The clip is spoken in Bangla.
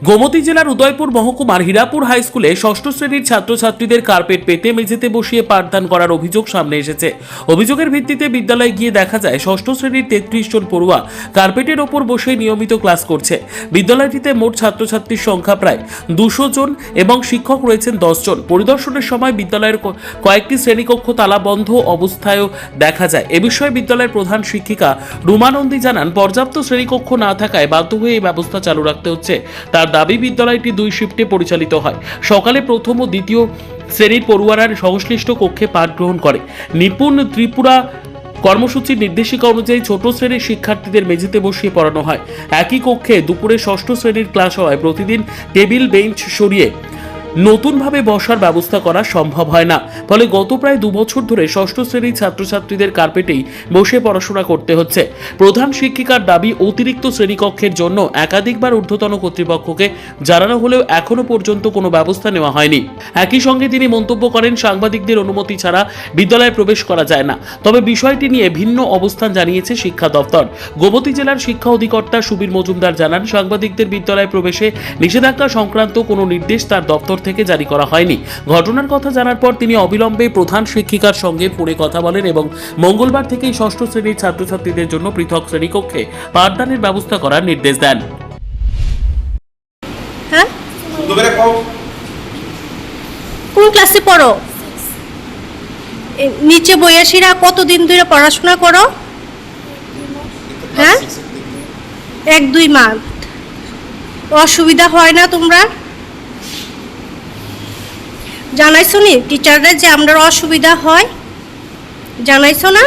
গোমতী জেলার উদয়পুর মহকুমার হীরাপুর হাই স্কুলে ষষ্ঠ শ্রেণীর ছাত্রছাত্রীদের কার্পেট পেতে মেঝেতে বসিয়ে পাঠদান করার অভিযোগ সামনে এসেছে। অভিযোগের ভিত্তিতে বিদ্যালয়ে গিয়ে দেখা যায় ষষ্ঠ শ্রেণীর 33 জন পড়ুয়া কার্পেটের ওপর বসে নিয়মিত ক্লাস করছে। বিদ্যালয়টিতে মোট ছাত্রছাত্রীর সংখ্যা প্রায় 200 জন এবং শিক্ষক রয়েছেন 10 জন। পরিদর্শনের সময় বিদ্যালয়ের কয়েকটি শ্রেণীকক্ষ তালাবন্ধ অবস্থায়ও দেখা যায়। এ বিষয়ে বিদ্যালয়ের প্রধান শিক্ষিকা রুমা নন্দী জানান, পর্যাপ্ত শ্রেণীকক্ষ না থাকায় বাধ্য হয়ে এই ব্যবস্থা চালু রাখতে হচ্ছে। তার দাবি, বিদ্যালয়টি 2 শিফটে পরিচালিত হয়। সকালে প্রথম ও দ্বিতীয় শ্রেণীর পড়ুয়ারা সংশ্লিষ্ট কক্ষে পাঠ গ্রহণ করে। নিপুণ ত্রিপুরা কর্মসূচির নির্দেশিকা অনুযায়ী ছোট শ্রেণীর শিক্ষার্থীদের মেঝেতে বসিয়ে পড়ানো হয়। একই কক্ষে দুপুরে ষষ্ঠ শ্রেণীর ক্লাস হওয়ায় প্রতিদিন টেবিল বেঞ্চ সরিয়ে নতুনভাবে বসার ব্যবস্থা করা সম্ভব হয় না। ফলে গত প্রায় 2 বছর ধরে ষষ্ঠ শ্রেণীর ছাত্রছাত্রীদের কার্পেটেই বসে পড়াশোনা করতে হচ্ছে। প্রধান শিক্ষিকার দাবি, অতিরিক্ত শ্রেণীকক্ষের জন্য একাধিকবার ঊর্ধ্বতন কর্তৃপক্ষকে জানানো হলেও এখনো পর্যন্ত কোনো ব্যবস্থা নেওয়া হয়নি। একই সঙ্গে তিনি মন্তব্য করেন, সাংবাদিকদের অনুমতি ছাড়া বিদ্যালয়ে প্রবেশ করা যায় না। তবে বিষয়টি নিয়ে ভিন্ন অবস্থান জানিয়েছে শিক্ষা দপ্তর। গোমতী জেলার শিক্ষা অধিকর্তা সুবীর মজুমদার জানান, সাংবাদিকদের বিদ্যালয়ে প্রবেশে নিষেধাজ্ঞা সংক্রান্ত কোনো নির্দেশ তার দপ্তর থেকে জারি করা হয়নি। ঘটনার কথা জানার পর তিনি অবিলম্বে প্রধান শিক্ষিকার সঙ্গে ফোনে কথা বলেন এবং মঙ্গলবার থেকেই ষষ্ঠ শ্রেণীর ছাত্রছাত্রীদের জন্য পৃথক শ্রেণীকক্ষে পাঠদানের ব্যবস্থা করার নির্দেশ দেন। হ্যাঁ, কোন ক্লাসে পড়ো? নিচে বয়সীরা কতদিন ধরে পড়াশোনা করো? হ্যাঁ, 1-2 মাস। অসুবিধা হয় না? তোমরা জানাইছো নি টিচাররা যে আমরা অসুবিধা হয়? জানাইছো না?